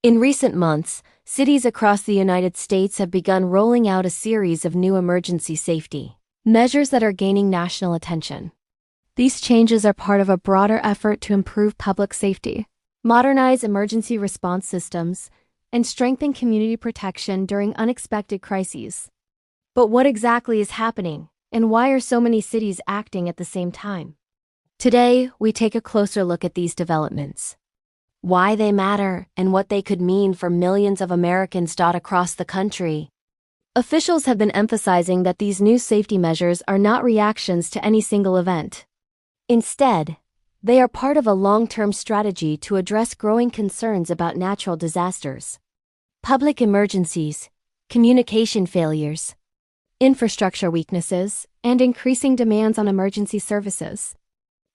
In recent months, cities across the United States have begun rolling out a series of new emergency safety measures that are gaining national attention. These changes are part of a broader effort to improve public safety, modernize emergency response systems, and strengthen community protection during unexpected crises. But what exactly is happening, and why are so many cities acting at the same time? Today, we take a closer look at these developments, why they matter, and what they could mean for millions of Americans across the country. Officials have been emphasizing that these new safety measures are not reactions to any single event. Instead, they are part of a long-term strategy to address growing concerns about natural disasters, public emergencies, communication failures, infrastructure weaknesses, and increasing demands on emergency services.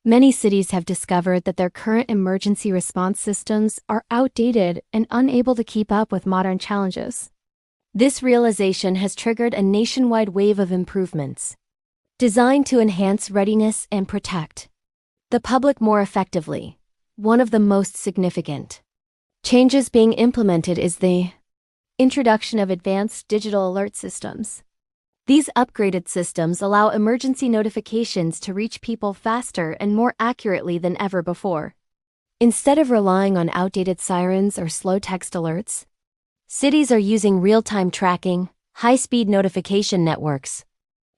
Many cities have discovered that their current emergency response systems are outdated and unable to keep up with modern challenges. This realization has triggered a nationwide wave of improvements designed to enhance readiness and protect the public more effectively. One of the most significant changes being implemented is the introduction of advanced digital alert systems. These upgraded systems allow emergency notifications to reach people faster and more accurately than ever before. Instead of relying on outdated sirens or slow text alerts, cities are using real-time tracking, high-speed notification networks,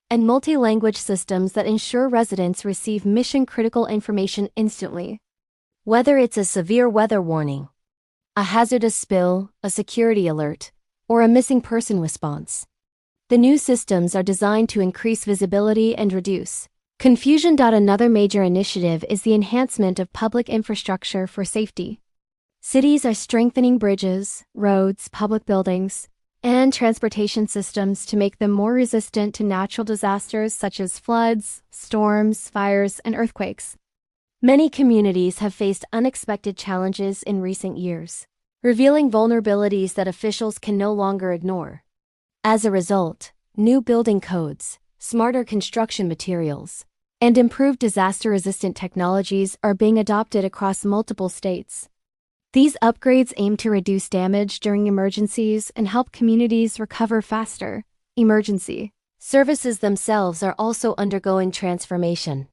and multi-language systems that ensure residents receive mission-critical information instantly. Whether it's a severe weather warning, a hazardous spill, a security alert, or a missing person response, the new systems are designed to increase visibility and reduce confusion. Another major initiative is the enhancement of public infrastructure for safety. Cities are strengthening bridges, roads, public buildings, and transportation systems to make them more resistant to natural disasters such as floods, storms, fires, and earthquakes. Many communities have faced unexpected challenges in recent years, revealing vulnerabilities that officials can no longer ignore. As a result, new building codes, smarter construction materials, and improved disaster-resistant technologies are being adopted across multiple states. These upgrades aim to reduce damage during emergencies and help communities recover faster. Emergency services themselves are also undergoing transformation.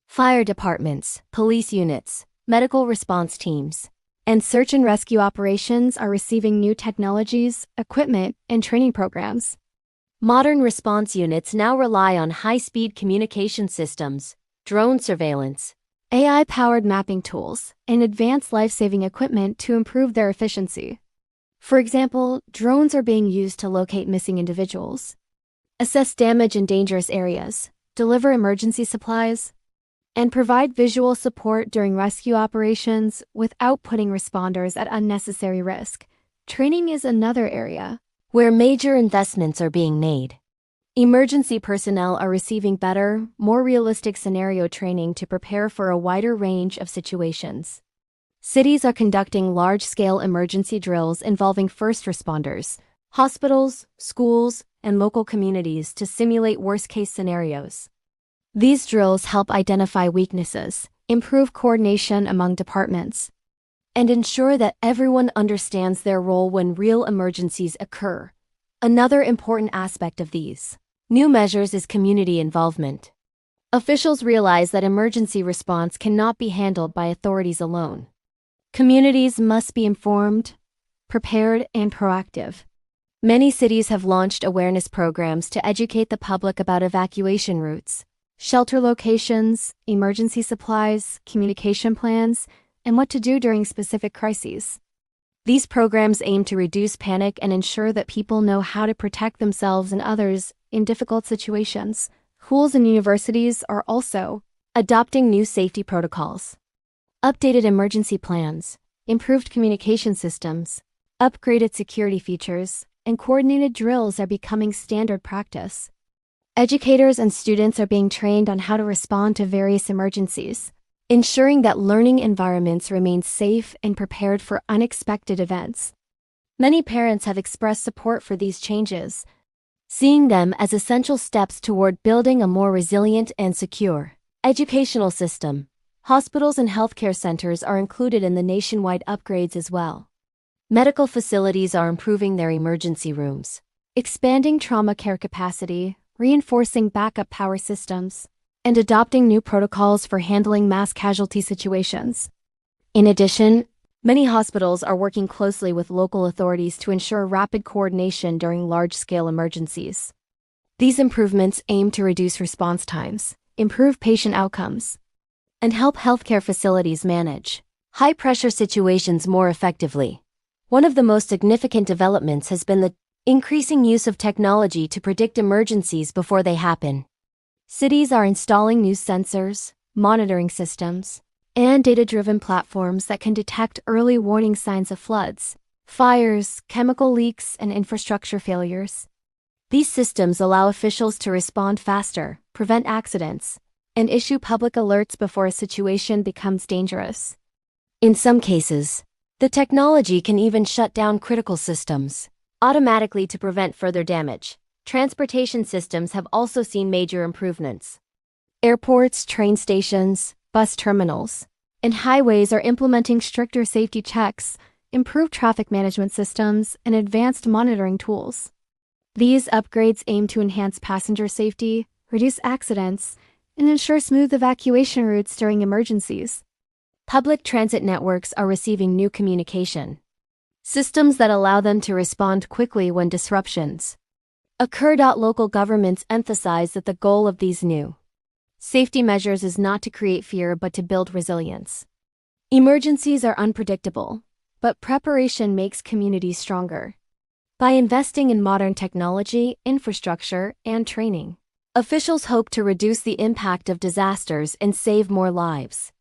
Fire departments, police units, medical response teams, and search and rescue operations are receiving new technologies, equipment, and training programs. Modern response units now rely on high-speed communication systems, drone surveillance, AI-powered mapping tools, and advanced life-saving equipment to improve their efficiency. For example, drones are being used to locate missing individuals, assess damage in dangerous areas, deliver emergency supplies, and provide visual support during rescue operations without putting responders at unnecessary risk. Training is another area where major investments are being made. Emergency personnel are receiving better, more realistic scenario training to prepare for a wider range of situations. Cities are conducting large-scale emergency drills involving first responders, hospitals, schools, and local communities to simulate worst-case scenarios. These drills help identify weaknesses, improve coordination among departments, and ensure that everyone understands their role when real emergencies occur. Another important aspect of these new measures is community involvement. Officials realize that emergency response cannot be handled by authorities alone. Communities must be informed, prepared, and proactive. Many cities have launched awareness programs to educate the public about evacuation routes, shelter locations, emergency supplies, communication plans, and what to do during specific crises. These programs aim to reduce panic and ensure that people know how to protect themselves and others in difficult situations. Schools and universities are also adopting new safety protocols. Updated emergency plans, improved communication systems, upgraded security features, and coordinated drills are becoming standard practice. Educators and students are being trained on how to respond to various emergencies, ensuring that learning environments remain safe and prepared for unexpected events. Many parents have expressed support for these changes, seeing them as essential steps toward building a more resilient and secure educational system. Hospitals and healthcare centers are included in the nationwide upgrades as well. Medical facilities are improving their emergency rooms, expanding trauma care capacity, reinforcing backup power systems, and adopting new protocols for handling mass casualty situations. In addition, many hospitals are working closely with local authorities to ensure rapid coordination during large-scale emergencies. These improvements aim to reduce response times, improve patient outcomes, and help healthcare facilities manage high-pressure situations more effectively. One of the most significant developments has been the increasing use of technology to predict emergencies before they happen. Cities are installing new sensors, monitoring systems, and data-driven platforms that can detect early warning signs of floods, fires, chemical leaks, and infrastructure failures. These systems allow officials to respond faster, prevent accidents, and issue public alerts before a situation becomes dangerous. In some cases, the technology can even shut down critical systems automatically to prevent further damage. Transportation systems have also seen major improvements. Airports, train stations, bus terminals, and highways are implementing stricter safety checks, improved traffic management systems, and advanced monitoring tools. These upgrades aim to enhance passenger safety, reduce accidents, and ensure smooth evacuation routes during emergencies. Public transit networks are receiving new communication systems that allow them to respond quickly when disruptions occur. Local governments emphasize that the goal of these new safety measures is not to create fear but to build resilience. Emergencies are unpredictable, but preparation makes communities stronger. By investing in modern technology, infrastructure, and training, officials hope to reduce the impact of disasters and save more lives.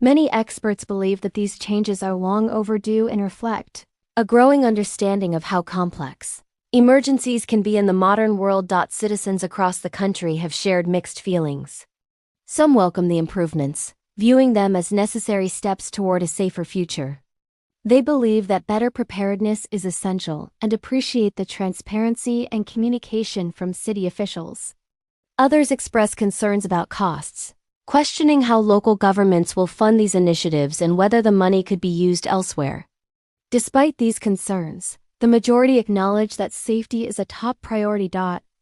Many experts believe that these changes are long overdue and reflect a growing understanding of how complex emergencies can be in the modern world. Citizens across the country have shared mixed feelings. Some welcome the improvements, viewing them as necessary steps toward a safer future. They believe that better preparedness is essential and appreciate the transparency and communication from city officials. Others express concerns about costs, questioning how local governments will fund these initiatives and whether the money could be used elsewhere. Despite these concerns, the majority acknowledge that safety is a top priority.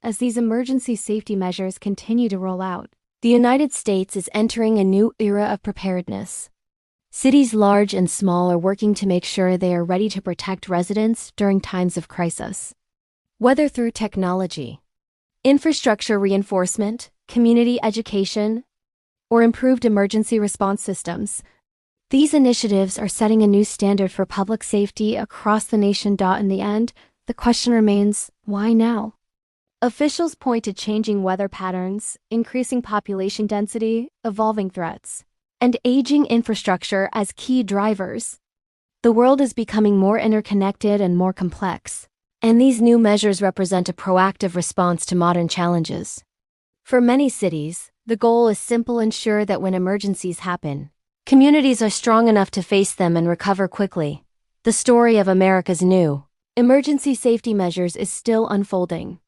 As these emergency safety measures continue to roll out, the United States is entering a new era of preparedness. Cities large and small are working to make sure they are ready to protect residents during times of crisis. Whether through technology, infrastructure reinforcement, community education, or improved emergency response systems, these initiatives are setting a new standard for public safety across the nation. In the end, the question remains, why now? Officials point to changing weather patterns, increasing population density, evolving threats, and aging infrastructure as key drivers. The world is becoming more interconnected and more complex, and these new measures represent a proactive response to modern challenges. For many cities, the goal is simple: ensure that when emergencies happen, communities are strong enough to face them and recover quickly. The story of America's new emergency safety measures is still unfolding.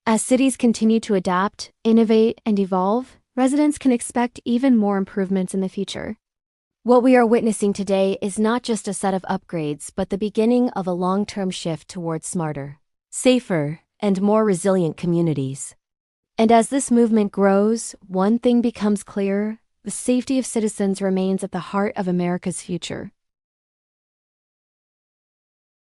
As cities continue to adapt, innovate, and evolve, residents can expect even more improvements in the future. What we are witnessing today is not just a set of upgrades, but the beginning of a long-term shift towards smarter, safer, and more resilient communities. And as this movement grows, one thing becomes clear: the safety of citizens remains at the heart of America's future.